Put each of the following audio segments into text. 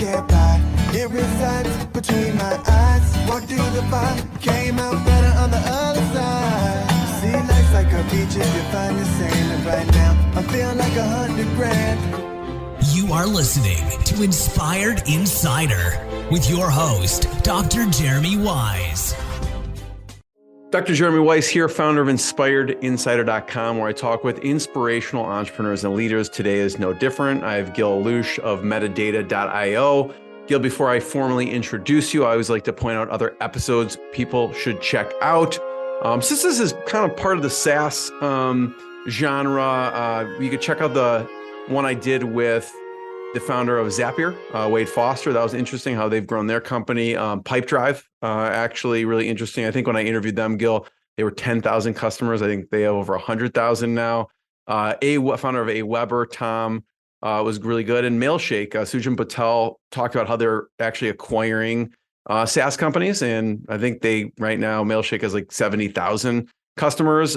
can't buy. It resides between my eyes. Walked through the fire, came out better on the other side. See, life's like a beach if you find the sand. And right now, I feel like 100 grand. You are listening to Inspired Insider with your host, Dr. Jeremy Wise. Dr. Jeremy Weiss here, founder of InspiredInsider.com, where I talk with inspirational entrepreneurs and leaders. Today is no different. I have Gil Allouche of Metadata.io. Gil, before I formally introduce you, I always like to point out other episodes people should check out. Since this is kind of part of the SaaS genre, you could check out the one I did with the founder of Zapier, Wade Foster. That was interesting how they've grown their company. Pipedrive, actually really interesting. I think when I interviewed them, Gil, they were 10,000 customers. I think they have over 100,000 now. Founder of Aweber, Tom, was really good. And Mailshake, Sujan Patel talked about how they're actually acquiring SaaS companies. And I think right now, Mailshake has like 70,000 customers.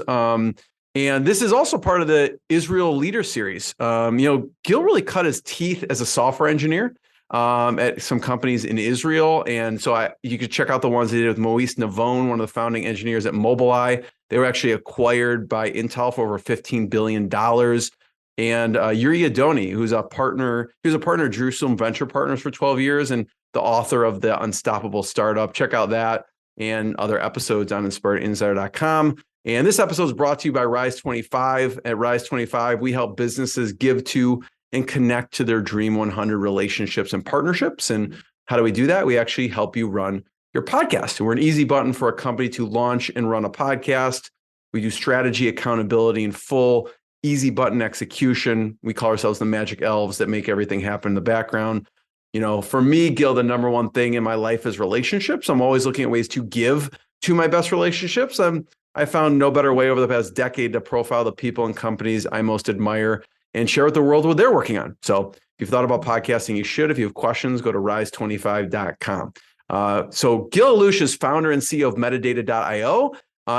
And this is also part of the Israel Leader Series. Gil really cut his teeth as a software engineer at some companies in Israel. And so you could check out the ones they did with Moise Navon, one of the founding engineers at Mobileye. They were actually acquired by Intel for over $15 billion. And Yuri Adoni, who's a partner, he was a partner at Jerusalem Venture Partners for 12 years and the author of The Unstoppable Startup. Check out that and other episodes on InspiredInsider.com. And this episode is brought to you by Rise 25. At Rise 25, we help businesses give to and connect to their Dream 100 relationships and partnerships. And how do we do that? We actually help you run your podcast. And we're an easy button for a company to launch and run a podcast. We do strategy, accountability, and full easy button execution. We call ourselves the magic elves that make everything happen in the background. For me, Gil, the number one thing in my life is relationships. I'm always looking at ways to give to my best relationships. I found no better way over the past decade to profile the people and companies I most admire and share with the world what they're working on. So if you've thought about podcasting, you should. If you have questions, go to rise25.com. So Gil Allouche is founder and CEO of Metadata.io.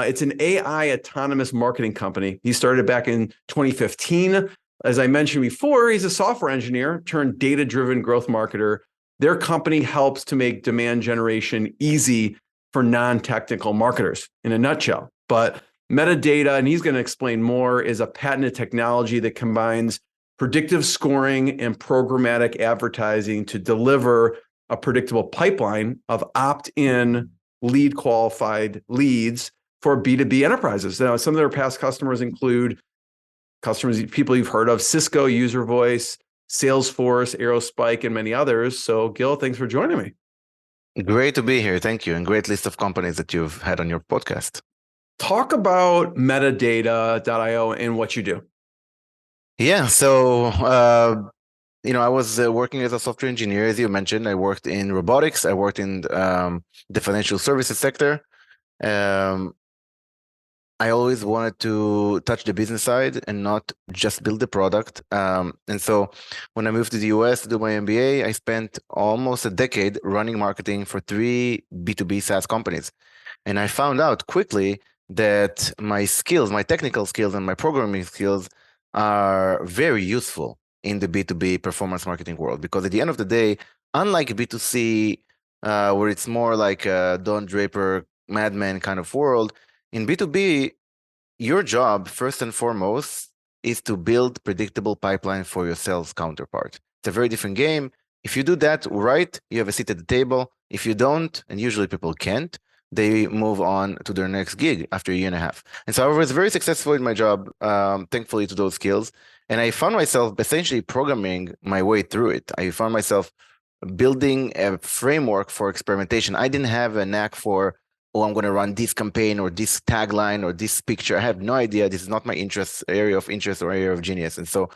It's an AI autonomous marketing company. He started back in 2015. As I mentioned before, he's a software engineer turned data-driven growth marketer. Their company helps to make demand generation easy for non-technical marketers in a nutshell. But Metadata, and he's going to explain more, is a patented technology that combines predictive scoring and programmatic advertising to deliver a predictable pipeline of opt-in lead qualified leads for B2B enterprises. Now, some of their past customers include people you've heard of: Cisco, UserVoice, Salesforce, Aerospike, and many others. So Gil, thanks for joining me. Great to be here. Thank you. And great list of companies that you've had on your podcast. Talk about Metadata.io and what you do. Yeah. So, I was working as a software engineer, as you mentioned. I worked in robotics. I worked in the financial services sector. I always wanted to touch the business side and not just build the product. And so when I moved to the US to do my MBA, I spent almost a decade running marketing for 3 B2B SaaS companies. And I found out quickly that my skills, my technical skills and my programming skills are very useful in the B2B performance marketing world. Because at the end of the day, unlike B2C, where it's more like a Don Draper, Mad Men kind of world, in B2B, your job, first and foremost, is to build predictable pipeline for your sales counterpart. It's a very different game. If you do that right, you have a seat at the table. If you don't, and usually people can't, they move on to their next gig after a year and a half. And so I was very successful in my job, thankfully to those skills. And I found myself essentially programming my way through it. I found myself building a framework for experimentation. I didn't have a knack for, I'm going to run this campaign or this tagline or this picture. I have no idea. This is not my area of interest or area of genius. And so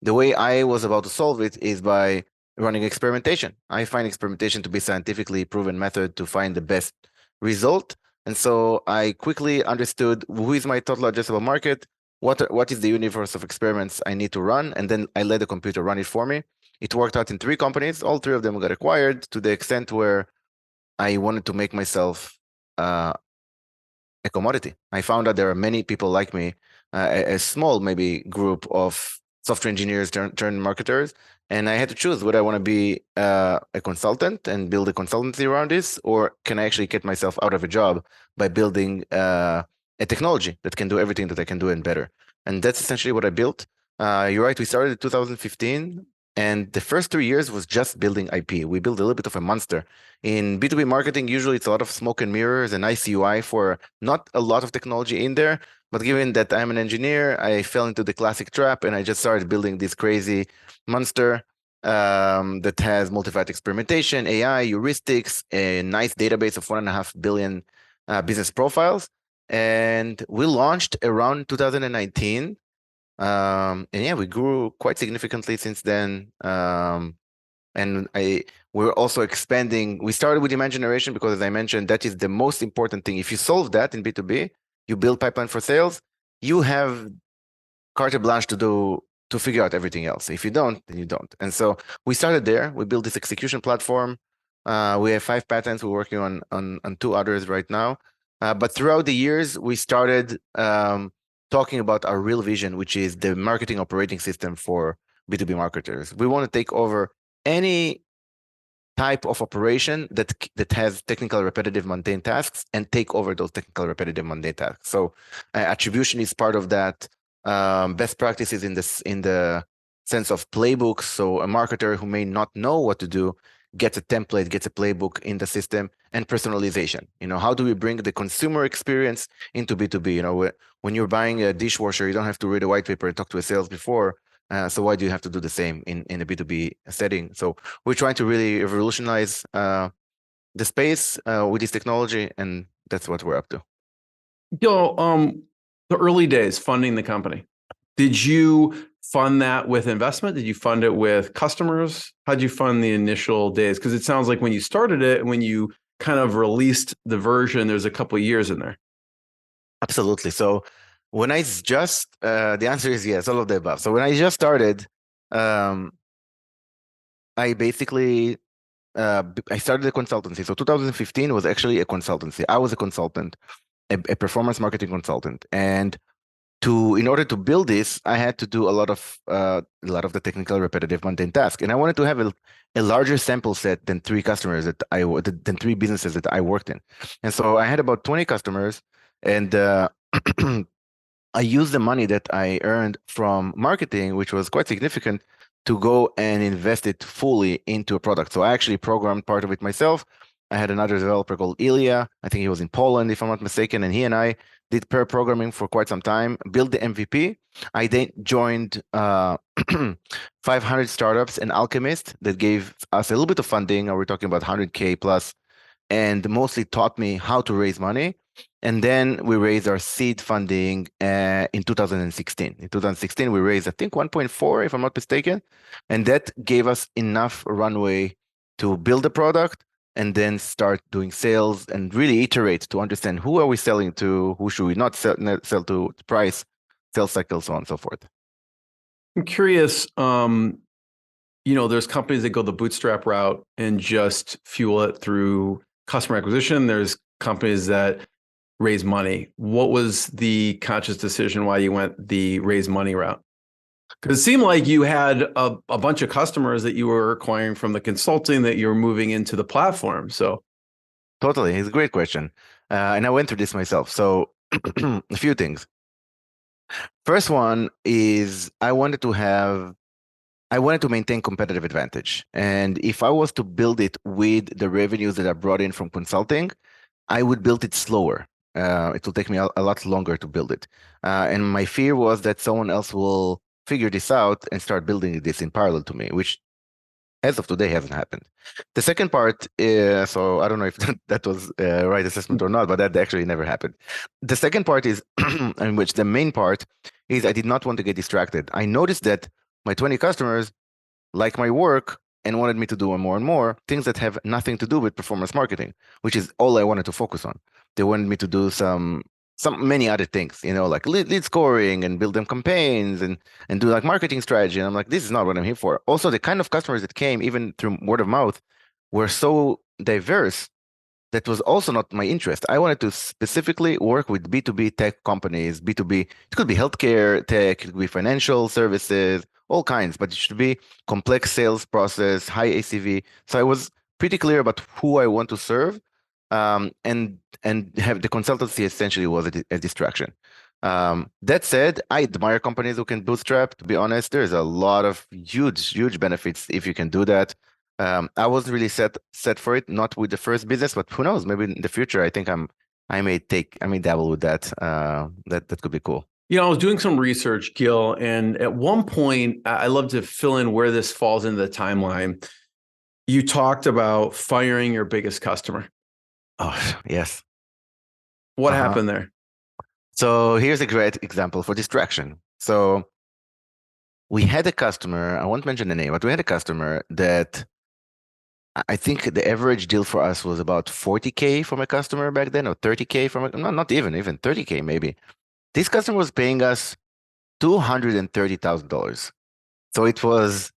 the way I was about to solve it is by running experimentation. I find experimentation to be a scientifically proven method to find the best result. And so I quickly understood who is my total addressable market, what is the universe of experiments I need to run, and then I let the computer run it for me. It worked out in 3 companies. All 3 of them got acquired to the extent where I wanted to make myself a commodity. I found that there are many people like me, a small maybe group of software engineers turned marketers. And I had to choose whether I want to be a consultant and build a consultancy around this, or can I actually get myself out of a job by building a technology that can do everything that I can do and better. And that's essentially what I built. You're right, we started in 2015. And the first 3 years was just building IP. We built a little bit of a monster. In B2B marketing, usually it's a lot of smoke and mirrors and nice UI for not a lot of technology in there. But given that I'm an engineer, I fell into the classic trap and I just started building this crazy monster that has multi-factor experimentation, AI, heuristics, a nice database of 1.5 billion business profiles. And we launched around 2019. And yeah, we grew quite significantly since then. And we're also expanding. We started with demand generation because, as I mentioned, that is the most important thing. If you solve that in B2B, you build pipeline for sales, you have carte blanche to figure out everything else. If you don't, then you don't. And so we started there. We built this execution platform. We have 5 patents. We're working on 2 others right now. But throughout the years, we started talking about our real vision, which is the marketing operating system for B2B marketers. We want to take over any type of operation that has technical, repetitive, mundane tasks and take over those technical, repetitive, mundane tasks. So attribution is part of that. Best practices in the sense of playbooks. So a marketer who may not know what to do gets a template, gets a playbook in the system, and personalization. How do we bring the consumer experience into B2B? When you're buying a dishwasher, you don't have to read a white paper and talk to a sales before. So why do you have to do the same in a B2B setting? So we're trying to really revolutionize the space with this technology, and that's what we're up to. Gil, the early days funding the company, did you fund that with investment? Did you fund it with customers? How'd you fund the initial days? Because it sounds like when you started it and when you kind of released the version, there's a couple of years in there. Absolutely. So when I just, the answer is yes, all of the above. So when I just started, I basically, I started a consultancy. So 2015 was actually a consultancy. I was a consultant, a performance marketing consultant. And in order to build this, I had to do a lot of the technical, repetitive, mundane tasks. And I wanted to have a larger sample set than 3 customers than 3 businesses that I worked in. And so I had about 20 customers, and I used the money that I earned from marketing, which was quite significant, to go and invest it fully into a product. So I actually programmed part of it myself. I had another developer called Ilya. I think he was in Poland, if I'm not mistaken, and he and I did pair programming for quite some time, built the MVP. I then joined 500 startups and Alchemist that gave us a little bit of funding. We're talking about 100K plus, and mostly taught me how to raise money. And then we raised our seed funding in 2016. In 2016, we raised, I think, 1.4, if I'm not mistaken. And that gave us enough runway to build a product and then start doing sales and really iterate to understand who are we selling to, who should we not sell to, price, sales cycle, so on and so forth. I'm curious, there's companies that go the bootstrap route and just fuel it through customer acquisition. There's companies that raise money. What was the conscious decision why you went the raise money route? Because it seemed like you had a bunch of customers that you were acquiring from the consulting that you were moving into the platform. So, totally, it's a great question, and I went through this myself. So, a few things. First one is I wanted to maintain competitive advantage, and if I was to build it with the revenues that I brought in from consulting, I would build it slower. It will take me a lot longer to build it, and my fear was that someone else will figure this out and start building this in parallel to me, which as of today hasn't happened. The second part is, so I don't know if that was a right assessment or not, but that actually never happened. The second part is, in which the main part is I did not want to get distracted. I noticed that my 20 customers like my work and wanted me to do more and more things that have nothing to do with performance marketing, which is all I wanted to focus on. They wanted me to do many other things, like lead scoring and build them campaigns and do like marketing strategy. And I'm like, this is not what I'm here for. Also, the kind of customers that came, even through word of mouth, were so diverse that was also not my interest. I wanted to specifically work with B2B tech companies, B2B. It could be healthcare tech, it could be financial services, all kinds, but it should be complex sales process, high ACV. So I was pretty clear about who I want to serve, and have the consultancy essentially was a distraction. That said, I admire companies who can bootstrap. To be honest, there's a lot of huge benefits if you can do that. I wasn't really set for it, not with the first business, but who knows? Maybe in the future, I think I may dabble with that. That could be cool. You know, I was doing some research, Gil, and at one point, I love to fill in where this falls into the timeline. You talked about firing your biggest customer. Oh, yes. What happened there? So here's a great example for distraction. So we had a customer, I won't mention the name, but we had a customer that I think the average deal for us was about 40K from a customer back then, or 30K from not even 30K maybe. This customer was paying us $230,000. So it was,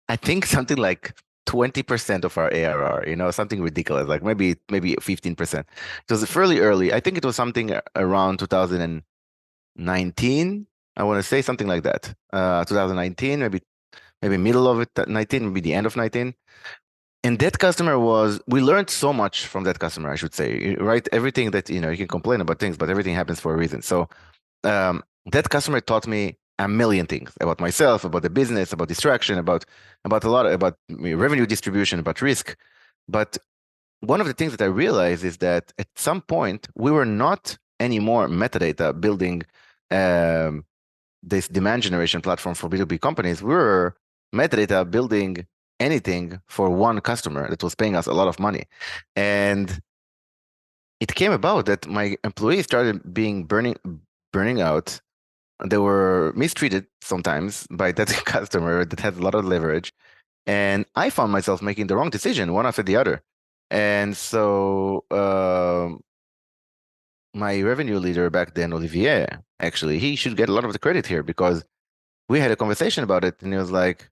I think, something like 20% of our ARR, something ridiculous, like maybe 15%. It was fairly early. I think it was something around 2019. I want to say something like that. 2019, maybe middle of it, 19, maybe the end of 19. And that customer we learned so much from that customer, I should say, right? Everything that, you can complain about things, but everything happens for a reason. So that customer taught me a million things about myself, about the business, about distraction, about revenue distribution, about risk. But one of the things that I realized is that at some point we were not anymore metadata building this demand generation platform for B2B companies. We were metadata building anything for one customer that was paying us a lot of money. And it came about that my employees started burning out. They were mistreated sometimes by that customer that had a lot of leverage. And I found myself making the wrong decision one after the other. And so my revenue leader back then, Olivier, actually, he should get a lot of the credit here, because we had a conversation about it, and he was like,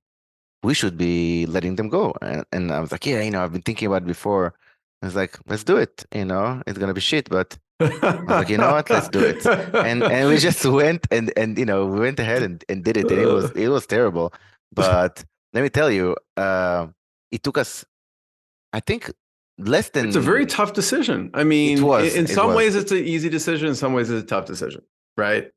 we should be letting them go. And I was like, yeah, I've been thinking about it before. I was like, let's do it. It's going to be shit, but I was like, you know what, let's do it. And we just went and we went ahead and did it. And it was terrible. But let me tell you, it took us, I think, less than... It's a very tough decision. I mean, in some ways it's an easy decision. In some ways it's a tough decision, right?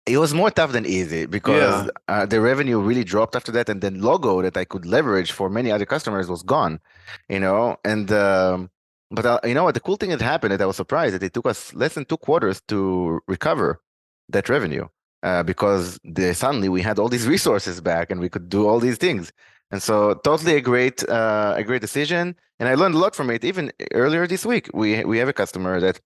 It was more tough than easy, because the revenue really dropped after that. And then logo that I could leverage for many other customers was gone, and but you know what, the cool thing that happened, that I was surprised that it took us less than 2 quarters to recover that revenue, because suddenly we had all these resources back and we could do all these things. And so totally a great decision. And I learned a lot from it. Even earlier this week, we have a customer that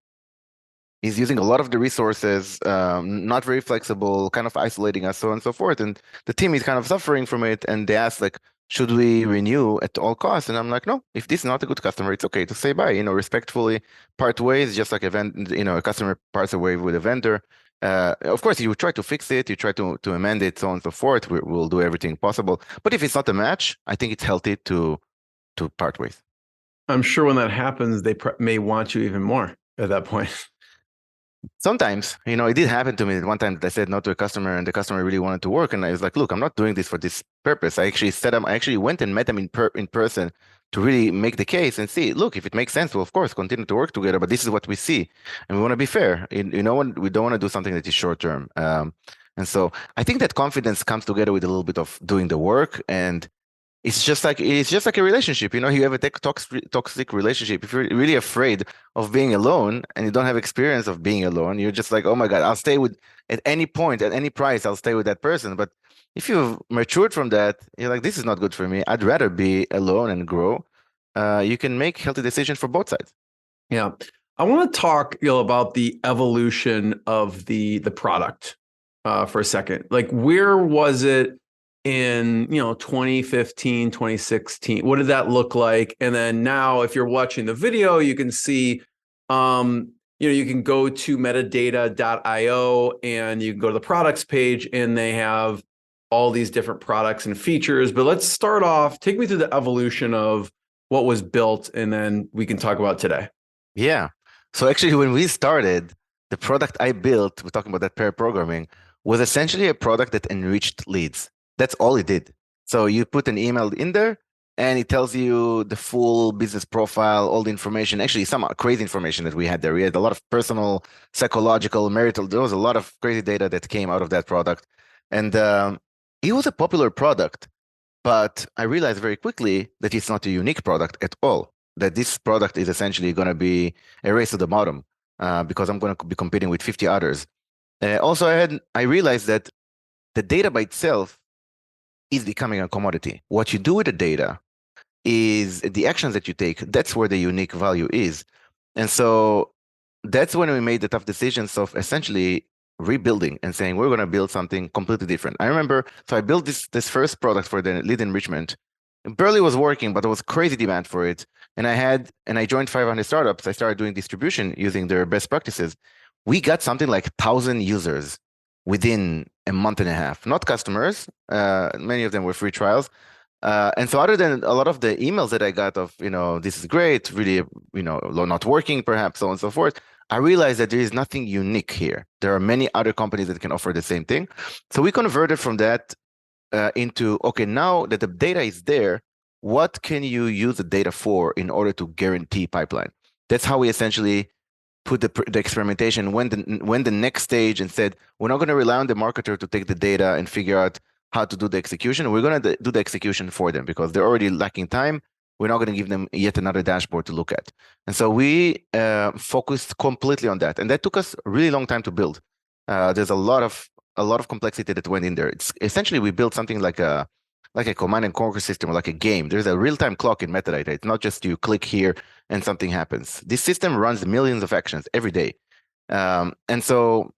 is using a lot of the resources, not very flexible, kind of isolating us, so on and so forth. And the team is kind of suffering from it. And they asked, like, should we renew at all costs? And I'm like, no, if this is not a good customer, it's okay to say bye, respectfully part ways, just like a customer parts away with a vendor. Of course, you try to fix it, you try to amend it, so on and so forth. We'll do everything possible. But if it's not a match, I think it's healthy to part ways. I'm sure when that happens, they may want you even more at that point. Sometimes, it did happen to me at one time that I said no to a customer, and the customer really wanted to work. And I was like, look, I'm not doing this for this purpose. I actually went and met them in person to really make the case and see, look, if it makes sense, we'll of course continue to work together, but this is what we see. And we want to be fair. We don't want to do something that is short term. And so I think that confidence comes together with a little bit of doing the work. And it's just like a relationship. You have a toxic relationship. If you're really afraid of being alone and you don't have experience of being alone, you're just like, oh my God, I'll stay at any point, at any price, I'll stay with that person. But if you've matured from that, you're like, this is not good for me. I'd rather be alone and grow. You can make healthy decisions for both sides. Yeah. I want to talk, about the evolution of the product for a second. Like, where was it in 2015, 2016? What did that look like? And then now, if you're watching the video, you can see you can go to metadata.io and you can go to the products page, and they have all these different products and features. But let's start off, take me through the evolution of what was built, and then we can talk about today. Yeah. So actually, when we started, the product I built, we're talking about that pair programming, was essentially a product that enriched leads. That's all it did. So you put an email in there, and it tells you the full business profile, all the information. Actually, some crazy information that we had there. We had a lot of personal, psychological, marital. There was a lot of crazy data that came out of that product, and it was a popular product. But I realized very quickly that it's not a unique product at all. That this product is essentially going to be a race to the bottom because I'm going to be competing with 50 others. Also, I realized that the data by itself is becoming a commodity. What you do with the data is the actions that you take. That's where the unique value is. And so that's when we made the tough decisions of essentially rebuilding and saying we're going to build something completely different. I remember, so I built this first product for the lead enrichment. It barely was working, but there was crazy demand for it. And I joined 500 startups. I started doing distribution using their best practices. We got something like 1,000 users within a month and a half. Not customers. Many of them were free trials. And so other than a lot of the emails that I got of, this is great, really, not working, perhaps, so on and so forth, I realized that there is nothing unique here. There are many other companies that can offer the same thing. So we converted from that into, okay, now that the data is there, what can you use the data for in order to guarantee pipeline? That's how we essentially put the experimentation when the next stage and said, we're not going to rely on the marketer to take the data and figure out how to do the execution. We're going to do the execution for them because they're already lacking time. We're not going to give them yet another dashboard to look at. And so we focused completely on that. And that took us a really long time to build. There's a lot of complexity that went in there. It's essentially we built something like a command and conquer system or like a game. There's a real-time clock in metadata. It's not just you click here and something happens. This system runs millions of actions every day. And so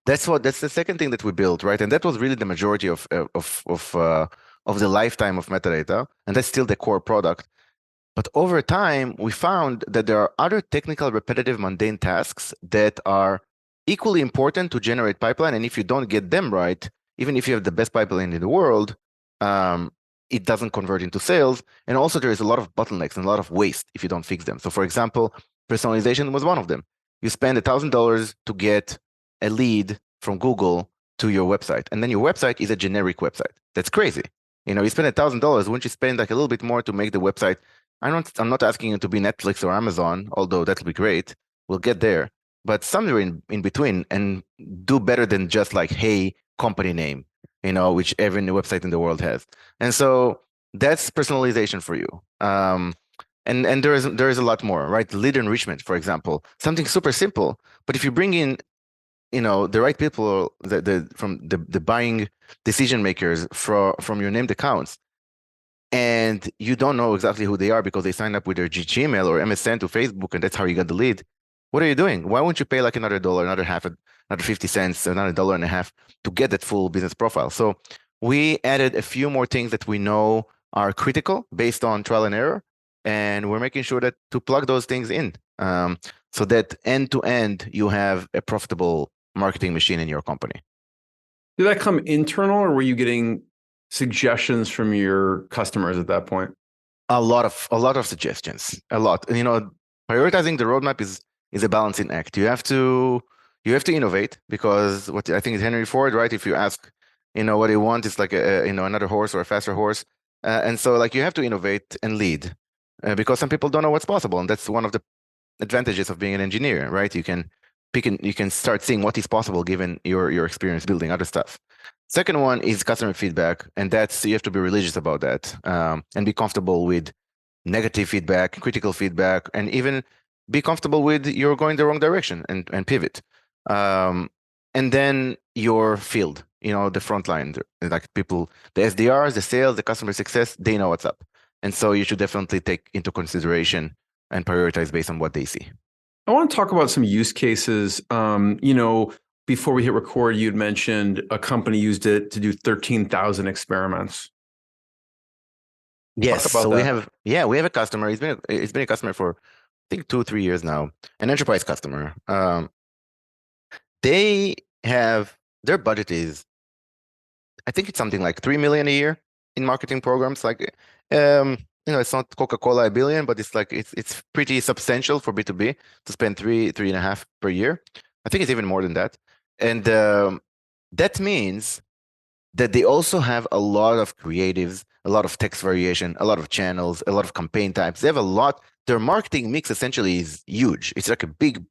that's the second thing that we built, right? And that was really the majority of the lifetime of metadata, and that's still the core product. But over time, we found that there are other technical, repetitive, mundane tasks that are equally important to generate pipeline. And if you don't get them right, even if you have the best pipeline in the world, it doesn't convert into sales. And also, there is a lot of bottlenecks and a lot of waste if you don't fix them. So, for example, personalization was one of them. You spend $1,000 to get a lead from Google to your website, and then your website is a generic website. That's crazy. You spend $1,000. Wouldn't you spend like a little bit more to make the website? I'm not asking you to be Netflix or Amazon, although that'll be great. We'll get there, but somewhere in between, and do better than just like, hey, company name, which every website in the world has. And so that's personalization for you. And there is a lot more, right? Lead enrichment, for example, something super simple, but if you bring in the right people, from the buying decision makers from your named accounts, and you don't know exactly who they are because they signed up with their Gmail or MSN to Facebook, and that's how you got the lead. What are you doing? Why won't you pay like another $1, another half, another 50 cents, another $1.50 to get that full business profile? So we added a few more things that we know are critical based on trial and error, and we're making sure that to plug those things in, so that end to end you have a profitable marketing machine in your company. Did that come internal, or were you getting suggestions from your customers at that point? A lot of suggestions, a lot. Prioritizing the roadmap is a balancing act. You have to innovate, because what I think is Henry Ford, right? If you ask, what he wants, it's like another horse or a faster horse, and so like you have to innovate and lead, because some people don't know what's possible, and that's one of the advantages of being an engineer, right? You can start seeing what is possible given your experience building other stuff. Second one is customer feedback, and you have to be religious about that, and be comfortable with negative feedback, critical feedback, and even be comfortable with you're going the wrong direction and pivot. And then your field, the front line, like people, the SDRs, the sales, the customer success, they know what's up. And so you should definitely take into consideration and prioritize based on what they see. I want to talk about some use cases. Before we hit record, you'd mentioned a company used it to do 13,000 experiments. Yes, so we have a customer. It's been a customer for, I think, 2-3 years now, an enterprise customer. They have, their budget is, I think it's something like $3 million a year in marketing programs. Like, it's not Coca-Cola $1 billion, but it's pretty substantial for B2B to spend 3.5 per year. I think it's even more than that. And that means that they also have a lot of creatives, a lot of text variation, a lot of channels, a lot of campaign types. They have a lot. Their marketing mix essentially is huge. It's like a big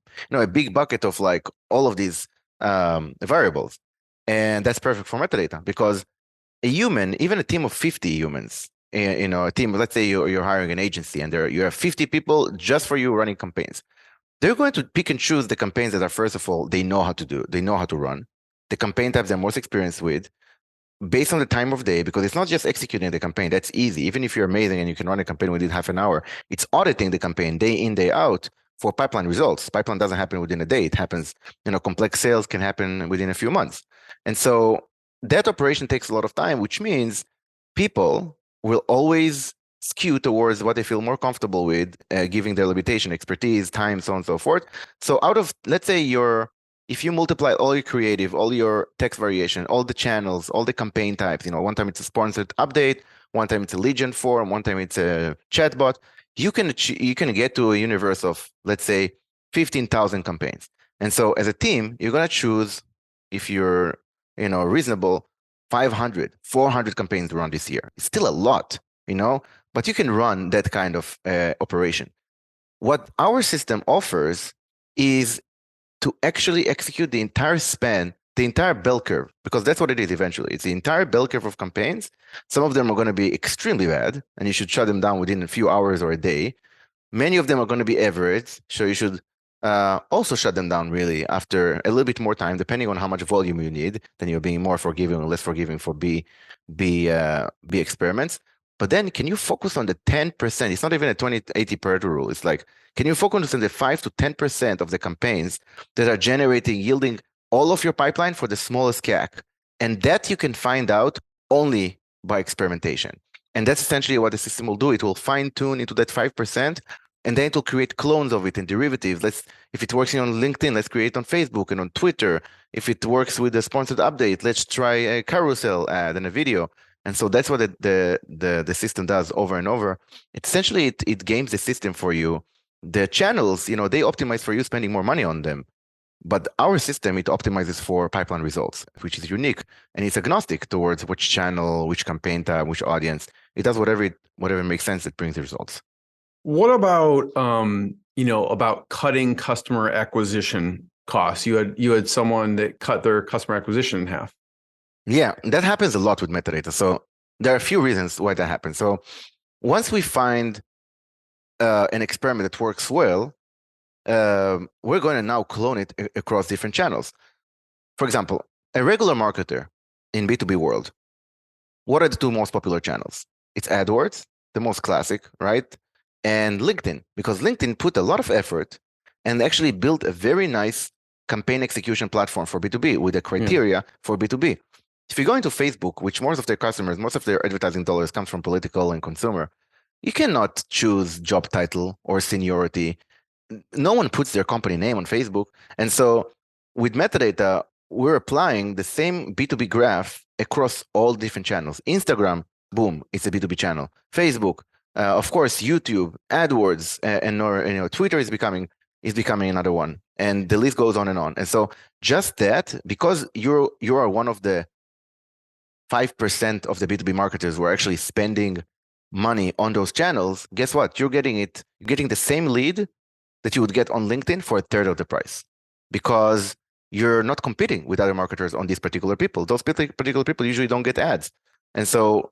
bucket of like all of these variables. And that's perfect for metadata because a human, even a team of 50 humans, a team, let's say you're hiring an agency and you have 50 people just for you running campaigns. They're going to pick and choose the campaigns that are, first of all, they know how to do, they know how to run, the campaign types they're most experienced with, based on the time of day, because it's not just executing the campaign. That's easy. Even if you're amazing and you can run a campaign within half an hour, it's auditing the campaign day in, day out for pipeline results. Pipeline doesn't happen within a day. It happens, complex sales can happen within a few months. And so that operation takes a lot of time, which means people will always skew towards what they feel more comfortable with, giving their limitation, expertise, time, so on and so forth. So out of, let's say if you multiply all your creative, all your text variation, all the channels, all the campaign types, one time it's a sponsored update, one time it's a lead gen form, one time it's a chatbot, you can get to a universe of, let's say, 15,000 campaigns. And so as a team, you're going to choose, if you're, reasonable, 500, 400 campaigns to run this year. It's still a lot, but you can run that kind of operation. What our system offers is to actually execute the entire span, the entire bell curve, because that's what it is eventually. It's the entire bell curve of campaigns. Some of them are going to be extremely bad, and you should shut them down within a few hours or a day. Many of them are going to be average, so you should also shut them down really after a little bit more time, depending on how much volume you need. Then you're being more forgiving or less forgiving for B experiments. But then can you focus on the 10%? It's not even a 20-80 Pareto rule. It's like, can you focus on the 5 to 10% of the campaigns that are yielding all of your pipeline for the smallest CAC? And that you can find out only by experimentation. And that's essentially what the system will do. It will fine tune into that 5%, and then it will create clones of it and derivatives. If it works on LinkedIn, let's create it on Facebook and on Twitter. If it works with a sponsored update, let's try a carousel ad and a video. And so that's what the system does over and over. Essentially, it games the system for you. The channels, they optimize for you spending more money on them. But our system, it optimizes for pipeline results, which is unique. And it's agnostic towards which channel, which campaign type, which audience. It does whatever makes sense that brings the results. What about, about cutting customer acquisition costs? You had someone that cut their customer acquisition in half. Yeah, that happens a lot with metadata. So there are a few reasons why that happens. So once we find an experiment that works well, we're going to now clone it across different channels. For example, a regular marketer in B2B world, what are the two most popular channels? It's AdWords, the most classic, right? And LinkedIn, because LinkedIn put a lot of effort and actually built a very nice campaign execution platform for B2B with the criteria for B2B. If you go into Facebook, which most of their advertising dollars comes from political and consumer, you cannot choose job title or seniority. No one puts their company name on Facebook. And so with metadata, we're applying the same B2B graph across all different channels. Instagram, boom, it's a B2B channel. Facebook, of course, YouTube, AdWords, and Twitter is becoming another one. And the list goes on and on. And so just that, because you are one of the 5% of the B2B marketers who are actually spending money on those channels, guess what? You're getting the same lead that you would get on LinkedIn for a third of the price, because you're not competing with other marketers on these particular people. Those particular people usually don't get ads. And so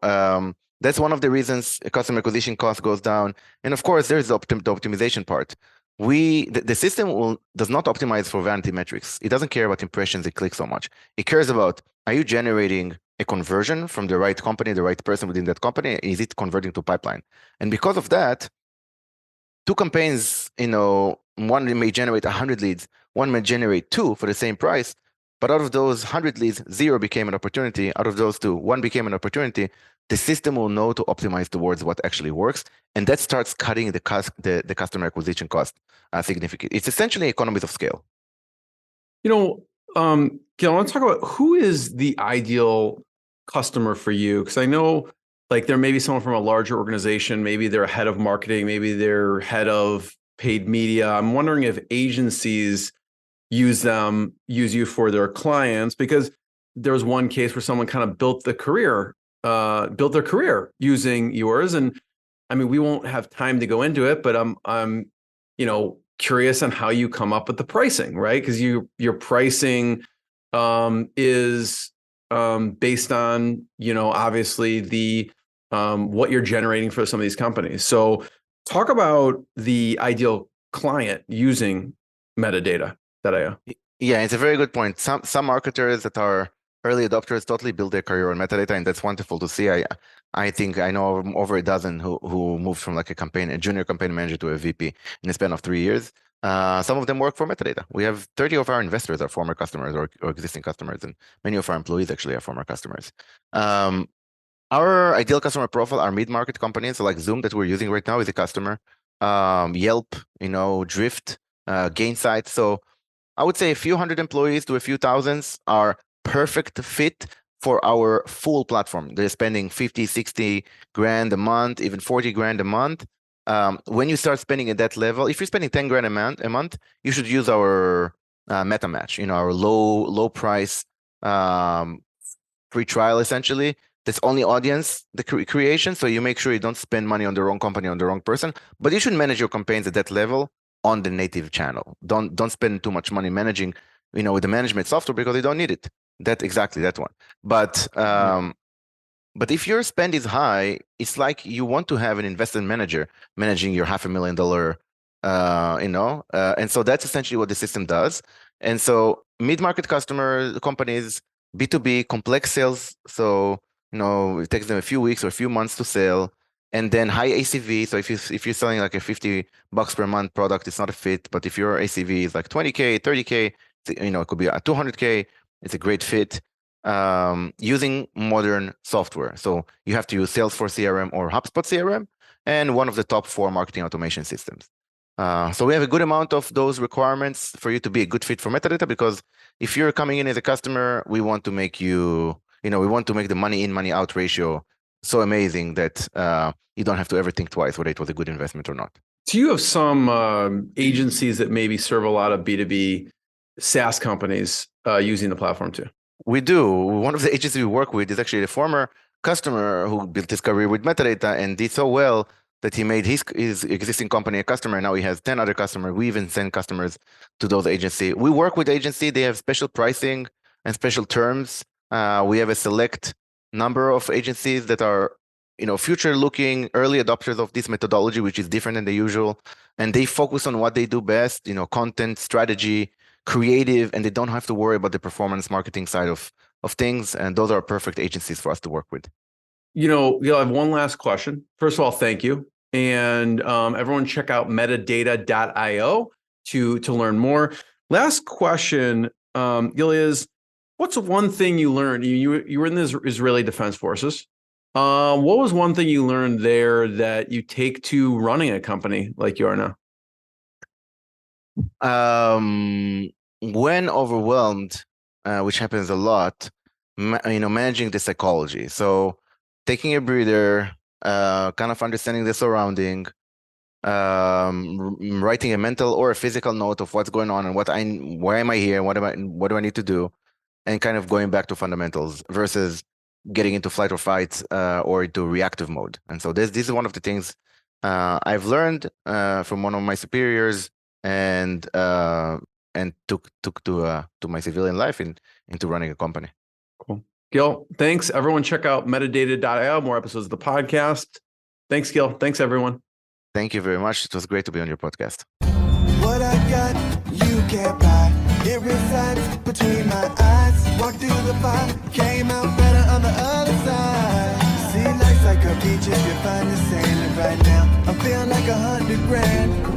that's one of the reasons customer acquisition cost goes down. And of course, there's the optimization part. The system does not optimize for vanity metrics. It doesn't care about impressions and clicks so much. It cares about, are you generating a conversion from the right company, the right person within that company? Is it converting to pipeline? And because of that, two campaigns, one may generate 100 leads, one may generate 2 for the same price, but out of those 100 leads, 0 became an opportunity. Out of those 2, 1 became an opportunity. The system will know to optimize towards what actually works, and that starts cutting the customer acquisition cost significantly. It's essentially economies of scale. Gil, I want to talk about who is the ideal customer for you, because I know like there may be someone from a larger organization, maybe they're a head of marketing, maybe they're head of paid media. I'm wondering if agencies use you for their clients, because there was one case where someone kind of built their career using yours. And I mean, we won't have time to go into it, but I'm curious on how you come up with the pricing, right? Because your pricing is based on, obviously the what you're generating for some of these companies. So talk about the ideal client using metadata.io. Yeah, it's a very good point. Some marketers that are early adopters totally build their career on metadata, and that's wonderful to see. I think I know over a dozen who moved from like a junior campaign manager to a VP in a span of 3 years. Some of them work for metadata. We have 30 of our investors are former customers or existing customers, and many of our employees actually are former customers. Our ideal customer profile are mid-market companies, so like Zoom that we're using right now is a customer. Yelp, Drift, Gainsight. So I would say a few hundred employees to a few thousands are perfect fit for our full platform. They're spending 50, 60 grand a month, even 40 grand a month. When you start spending at that level, if you're spending 10 grand a month, you should use our meta match, our low price free trial essentially. That's only audience the creation, so you make sure you don't spend money on the wrong company, on the wrong person. But you should manage your campaigns at that level on the native channel. Don't spend too much money managing, with the management software, because you don't need it. Exactly that one. But if your spend is high, it's like you want to have an investment manager managing your $500,000, and so that's essentially what the system does. And so mid-market companies, B2B, complex sales. So it takes them a few weeks or a few months to sell, and then high ACV. So if you're selling like a $50 per month product, it's not a fit. But if your ACV is like 20K, 30K, it could be at 200K, it's a great fit. Using modern software. So you have to use Salesforce CRM or HubSpot CRM, and one of the top 4 marketing automation systems. So we have a good amount of those requirements for you to be a good fit for metadata, because if you're coming in as a customer, we want to make we want to make the money in, money out ratio so amazing that you don't have to ever think twice whether it was a good investment or not. So you have some agencies that maybe serve a lot of B2B SaaS companies using the platform too. We do. One of the agencies we work with is actually a former customer who built his career with metadata and did so well that he made his existing company a customer. Now he has 10 other customers. We even send customers to those agencies. We work with agencies. They have special pricing and special terms. We have a select number of agencies that are, future-looking early adopters of this methodology, which is different than the usual. And they focus on what they do best, content, strategy, creative, and they don't have to worry about the performance marketing side of things. And those are perfect agencies for us to work with. Gil, I have one last question. First of all, thank you. And everyone check out metadata.io to learn more. Last question, Gil, is what's one thing you learned? You were in the Israeli Defense Forces. What was one thing you learned there that you take to running a company like you are now? When overwhelmed, which happens a lot, managing the psychology. So taking a breather, kind of understanding the surrounding, writing a mental or a physical note of what's going on and why am I here? What do I need to do? And kind of going back to fundamentals versus getting into flight or fight or into reactive mode. And so this is one of the things I've learned from one of my superiors and took to my civilian life into running a company. Cool. Gil, thanks. Everyone check out metadata.io, more episodes of the podcast. Thanks, Gil. Thanks, everyone. Thank you very much. It was great to be on your podcast. What I got, you can't buy. It resides between my eyes. Walked through the fire, came out better on the other side. See, life's like a beach if you find the sailing right now. I'm feeling like 100 grand.